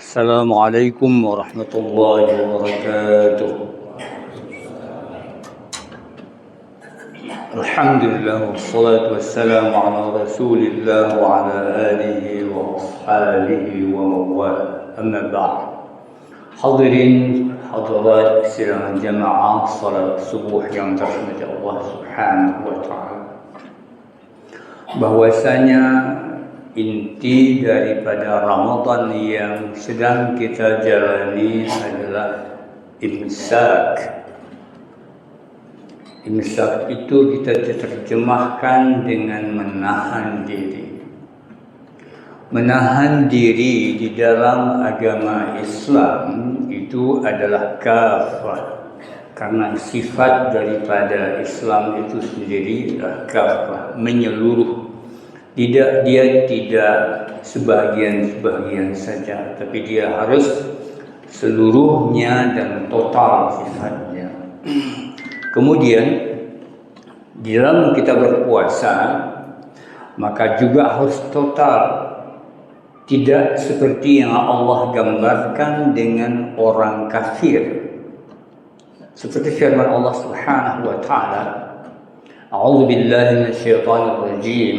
Assalamualaikum warahmatullahi wabarakatuh. Alhamdulillah wassalatu wassalamu ala Rasulillah wa ala alihi wa ashabihi wa mawala. Amma ba'd. Hadirin hadirat sidang jamaah salat subuh yang dirahmati Allah Subhanahu wa taala. Bahwasanya inti daripada Ramadan yang sedang kita jalani adalah imsak. Imsak itu kita terjemahkan dengan menahan diri. Menahan diri di dalam agama Islam itu adalah kafah. Karena sifat daripada Islam itu sendiri adalah kafah, menyeluruh. Dia tidak sebagian-sebagian saja, tapi dia harus seluruhnya dan total sifatnya. Kemudian di dalam kita berpuasa, maka juga harus total. Tidak seperti yang Allah gambarkan dengan orang kafir. Seperti firman Allah Subhanahu wa taala, A'udzu billahi minasyaitonir rajim.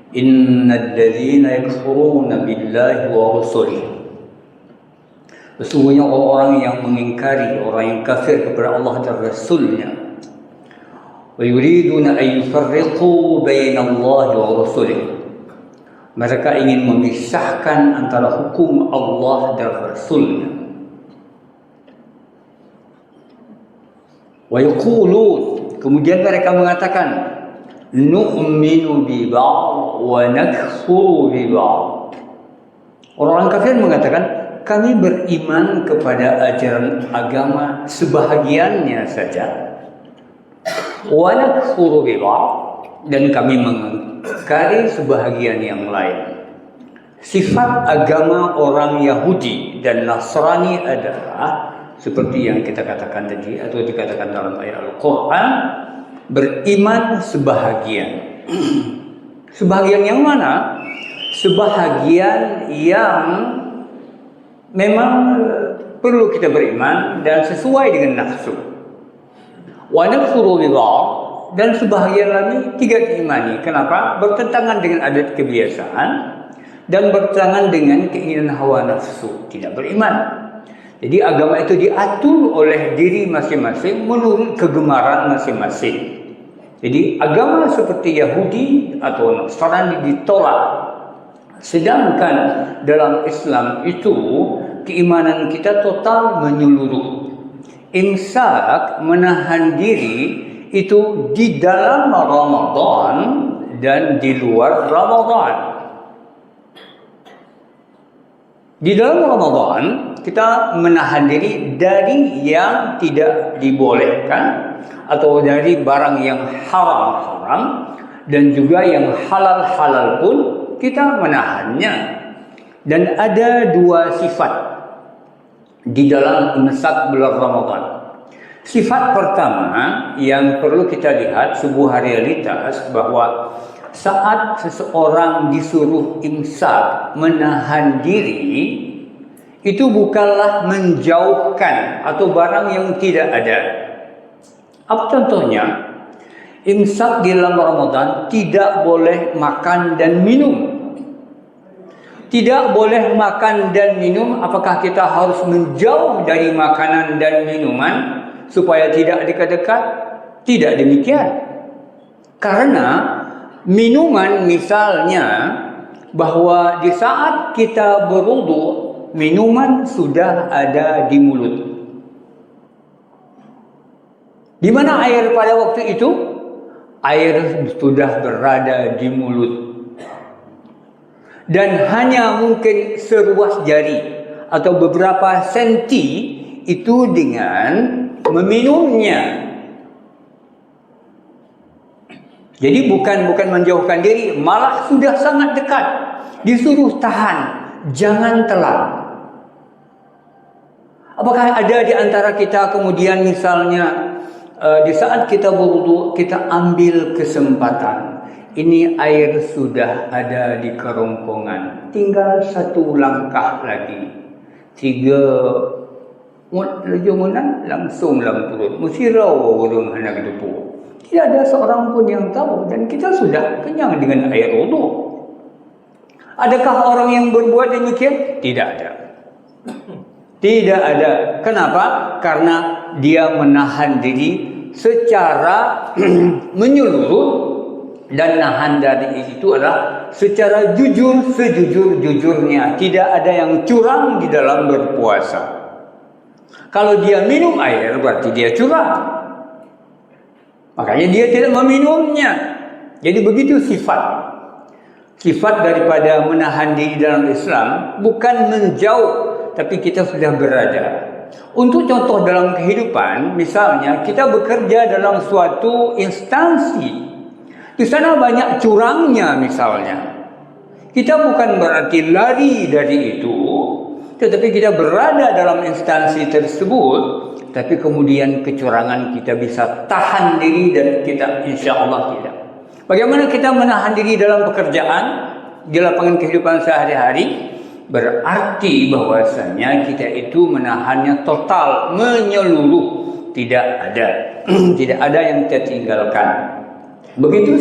Innal ladzina yakfuruna billahi wa rusulihi. Sesungguhnya orang yang mengingkari, orang yang kafir kepada Allah dan Rasulnya, wa yuriduna an yufarriqu baina Allah wa rusulihi. Mereka ingin memisahkan antara hukum Allah dan Rasulnya. Wa yaqulun, kemudian mereka mengatakan, nu'minu bi ba'd wa nakfuru bi ba'd. Orang kafir mengatakan, kami beriman kepada ajaran agama sebahagiannya saja. Wa nakfuru bi ba'd, dan kami mengingkari sebahagian yang lain. Sifat agama orang Yahudi dan Nasrani adalah seperti yang kita katakan tadi atau dikatakan dalam ayat Al-Qur'an, beriman sebahagian. Sebahagian yang mana? Sebahagian yang memang perlu kita beriman dan sesuai dengan nafsu. Wa nakfuru bi ba'd, dan sebahagian lagi tidak diimani. Kenapa? Bertentangan dengan adat kebiasaan dan bertentangan dengan keinginan hawa nafsu, tidak beriman. Jadi agama itu diatur oleh diri masing-masing menurut kegemaran masing-masing. Jadi agama seperti Yahudi atau Nasrani ditolak. Sedangkan dalam Islam itu keimanan kita total menyeluruh. Imsak, menahan diri, itu di dalam Ramadan dan di luar Ramadan. Di dalam Ramadan kita menahan diri dari yang tidak dibolehkan atau dari barang yang haram-haram, dan juga yang halal-halal pun kita menahannya. Dan ada dua sifat di dalam imsak bulan Ramadan. Sifat pertama yang perlu kita lihat, sebuah realitas bahwa saat seseorang disuruh imsak, menahan diri, itu bukanlah menjauhkan atau barang yang tidak ada. Apa contohnya? Imsak di dalam Ramadan tidak boleh makan dan minum. Tidak boleh makan dan minum. Apakah kita harus menjauh dari makanan dan minuman supaya tidak dekat-dekat? Tidak demikian. Karena minuman misalnya, bahwa di saat kita berwudu, minuman sudah ada di mulut. Di mana air pada waktu itu? Air sudah berada di mulut. Dan hanya mungkin seruas jari atau beberapa senti itu dengan meminumnya. Jadi bukan menjauhkan diri, malah sudah sangat dekat. Disuruh tahan, jangan telan. Apakah ada di antara kita kemudian misalnya di saat kita berwudu, kita ambil kesempatan, ini air sudah ada di kerongkongan, tinggal satu langkah lagi, 3 lejongan langsung dalam perut. Mesti raw orang hendak depu. Tidak ada seorang pun yang tahu dan kita sudah kenyang dengan air wudu. Adakah orang yang berbuat demikian? Tidak ada. Tidak ada. Kenapa? Karena dia menahan diri secara menyeluruh, dan nahan dari itu adalah secara jujur, sejujur-jujurnya. Tidak ada yang curang di dalam berpuasa. Kalau dia minum air berarti dia curang. Makanya dia tidak meminumnya. Jadi begitu sifat. Sifat daripada menahan diri dalam Islam bukan menjauh, tapi kita sudah berada. Untuk contoh dalam kehidupan, misalnya kita bekerja dalam suatu instansi. Di sana banyak curangnya misalnya. Kita bukan berarti lari dari itu, tetapi kita berada dalam instansi tersebut, tapi kemudian kecurangan kita bisa tahan diri dan kita insya Allah tidak. Bagaimana kita menahan diri dalam pekerjaan, di lapangan kehidupan sehari-hari? Berarti bahwasanya kita itu menahannya total, menyeluruh, tidak ada. Tidak ada yang kita tinggalkan. Begitu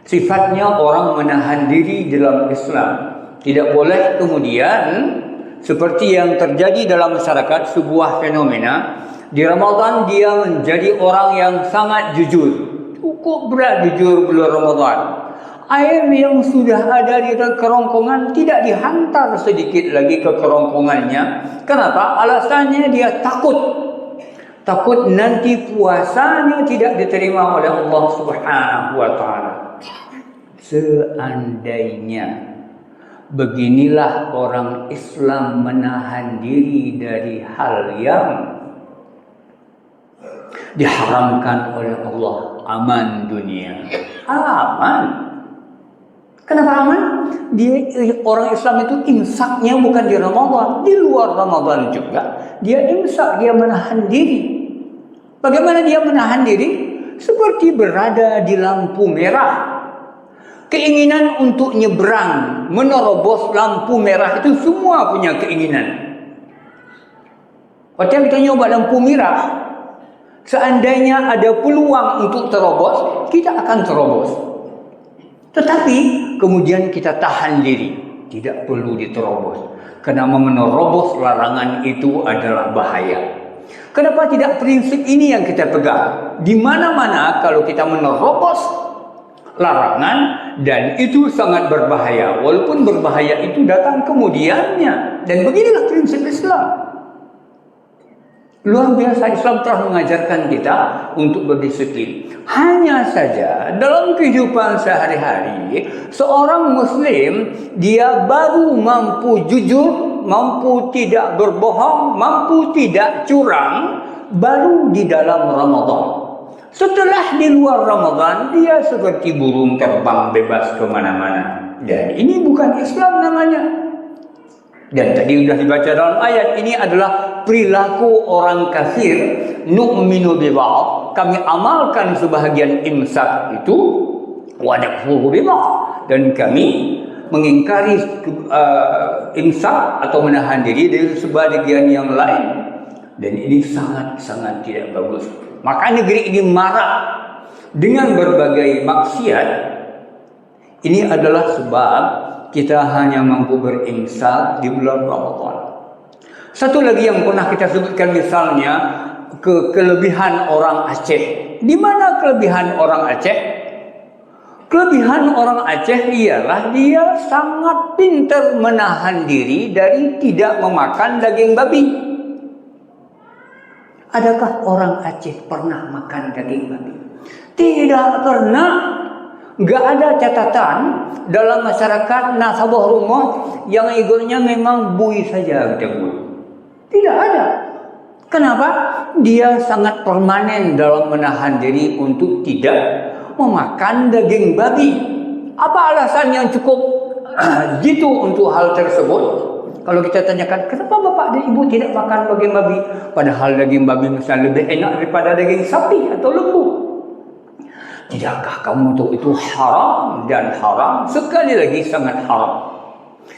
sifatnya orang menahan diri dalam Islam. Tidak boleh kemudian seperti yang terjadi dalam masyarakat, sebuah fenomena. Di Ramadan dia menjadi orang yang sangat jujur. Cukup berat jujur bulan Ramadan. Air yang sudah ada di kerongkongan tidak dihantar sedikit lagi ke kerongkongannya. Kenapa? Alasannya dia takut. Takut nanti puasanya tidak diterima oleh Allah Subhanahu wa taala. Seandainya beginilah orang Islam menahan diri dari hal yang diharamkan oleh Allah, aman dunia. Aman. Kenapa aman? Orang Islam itu imsaknya bukan di Ramadan, di luar Ramadan juga. Dia imsak, dia menahan diri. Bagaimana dia menahan diri? Seperti berada di lampu merah. Keinginan untuk nyebrang, menerobos lampu merah itu semua punya keinginan. Waktu kita nyoba lampu merah, seandainya ada peluang untuk terobos, kita akan terobos. Tetapi kemudian kita tahan diri, tidak perlu diterobos. Karena menerobos larangan itu adalah bahaya. Kenapa tidak prinsip ini yang kita pegang? Di mana-mana kalau kita menerobos larangan, dan itu sangat berbahaya. Walaupun berbahaya itu datang kemudiannya. Dan beginilah prinsip Islam. Luar biasa, Islam telah mengajarkan kita untuk berdisiplin. Hanya saja dalam kehidupan sehari-hari, seorang Muslim dia baru mampu jujur, mampu tidak berbohong, mampu tidak curang, baru di dalam Ramadan. Setelah di luar Ramadan, dia seperti burung terbang bebas kemana-mana. Dan ini bukan Islam namanya. Dan tadi sudah dibaca dalam ayat, ini adalah perilaku orang kafir. Nu'minu bi ba'd, kami amalkan sebahagian imsak itu, wa nakfuru bi ba'd, dan kami mengingkari imsak atau menahan diri dari sebahagian yang lain. Dan ini sangat-sangat tidak bagus. Maka negeri ini marak dengan berbagai maksiat. Ini adalah sebab kita hanya mampu berimsak di bulan Ramadan. Satu lagi yang pernah kita sebutkan misalnya, kelebihan orang Aceh. Di mana kelebihan orang Aceh? Kelebihan orang Aceh ialah dia sangat pintar menahan diri dari tidak memakan daging babi. Adakah orang Aceh pernah makan daging babi? Tidak pernah. Enggak ada catatan dalam masyarakat nasabah rumah yang egonya memang bui saja kita bui. Tidak ada. Kenapa? Dia sangat permanen dalam menahan diri untuk tidak memakan daging babi. Apa alasan yang cukup jitu untuk hal tersebut? Kalau kita tanyakan, kenapa bapak dan ibu tidak makan daging babi? Padahal daging babi misalnya lebih enak daripada daging sapi atau lembu. Tidakkah kamu tahu itu haram, dan haram sekali lagi sangat haram.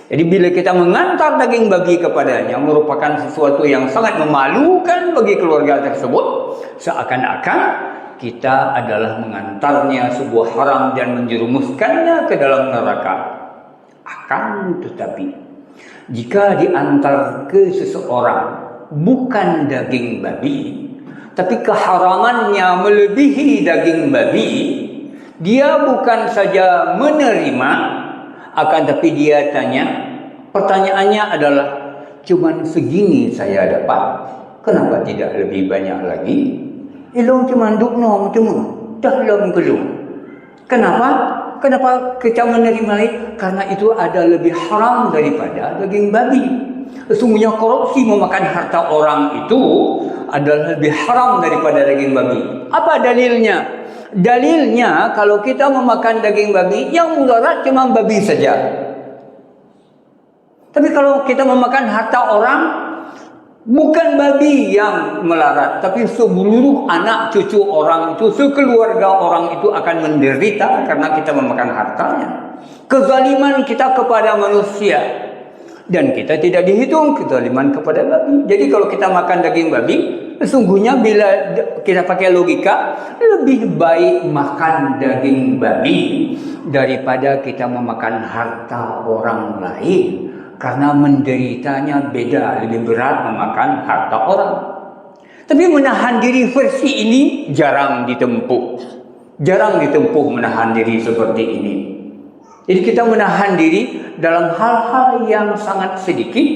Jadi bila kita mengantar daging babi kepadanya merupakan sesuatu yang sangat memalukan bagi keluarga tersebut, seakan-akan kita adalah mengantarnya sebuah haram dan menjerumuskannya ke dalam neraka. Akan tetapi, jika diantar ke seseorang bukan daging babi, tapi keharamannya melebihi daging babi, dia bukan saja menerima, akan tapi dia tanya, pertanyaannya adalah, cuman segini saya dapat, kenapa tidak lebih banyak lagi? Ilong cuman dukno cuma dalam gelung. Kenapa? Kenapa kita menerima lagi? Karena itu ada lebih haram daripada daging babi. Sesungguhnya korupsi memakan harta orang itu adalah lebih haram daripada daging babi. Apa dalilnya? Dalilnya kalau kita memakan daging babi, yang mudarat cuma babi saja. Tapi kalau kita memakan harta orang, bukan babi yang melarat, tapi seluruh anak cucu orang itu, sekeluarga orang itu akan menderita karena kita memakan hartanya. Kezaliman kita kepada manusia, dan kita tidak dihitung kezaliman kepada babi. Jadi kalau kita makan daging babi, sesungguhnya bila kita pakai logika, lebih baik makan daging babi daripada kita memakan harta orang lain. Karena menderitanya beda, lebih berat memakan harta orang. Tapi menahan diri versi ini jarang ditempuh. Jarang ditempuh menahan diri seperti ini. Jadi kita menahan diri dalam hal-hal yang sangat sedikit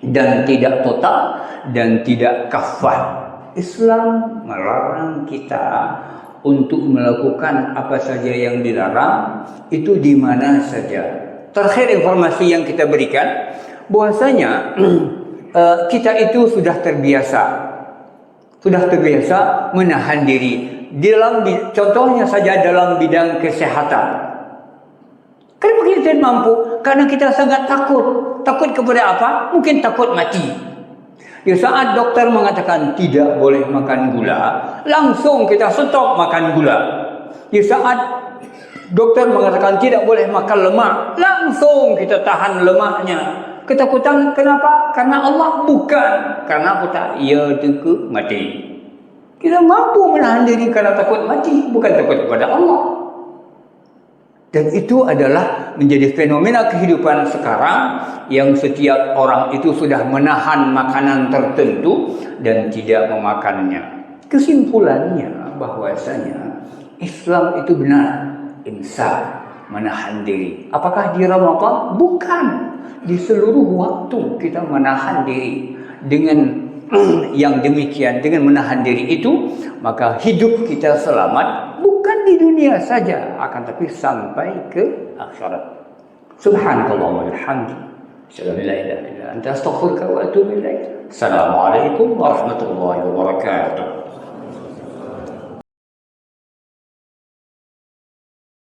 dan tidak total dan tidak kafah. Islam melarang kita untuk melakukan apa saja yang dilarang, itu di mana saja. Terakhir informasi yang kita berikan, bahwasanya kita itu sudah terbiasa menahan diri. Contohnya saja dalam bidang kesehatan. Kenapa kita tidak mampu? Karena kita sangat takut. Takut kepada apa? Mungkin takut mati. Di saat dokter mengatakan tidak boleh makan gula, langsung kita stop makan gula. Di saat dokter mengatakan tidak boleh makan lemak, langsung kita tahan lemaknya. Ketakutan kenapa? Karena Allah bukan. Karena kita takut mati. Kita mampu menahan diri karena takut mati, bukan takut kepada Allah. Dan itu adalah menjadi fenomena kehidupan sekarang, yang setiap orang itu sudah menahan makanan tertentu dan tidak memakannya. Kesimpulannya bahwasanya Islam itu benar. Imsak, menahan diri. Apakah di Ramadan? Bukan. Di seluruh waktu kita menahan diri. Dengan yang demikian, dengan menahan diri itu, maka hidup kita selamat. Bukan di dunia saja, akan tapi sampai ke akhirat. Subhanallah wa bihamdihi, asyhadu an la ilaha illa anta, astaghfiruka wa atubu ilaik. Assalamualaikum warahmatullahi wabarakatuh.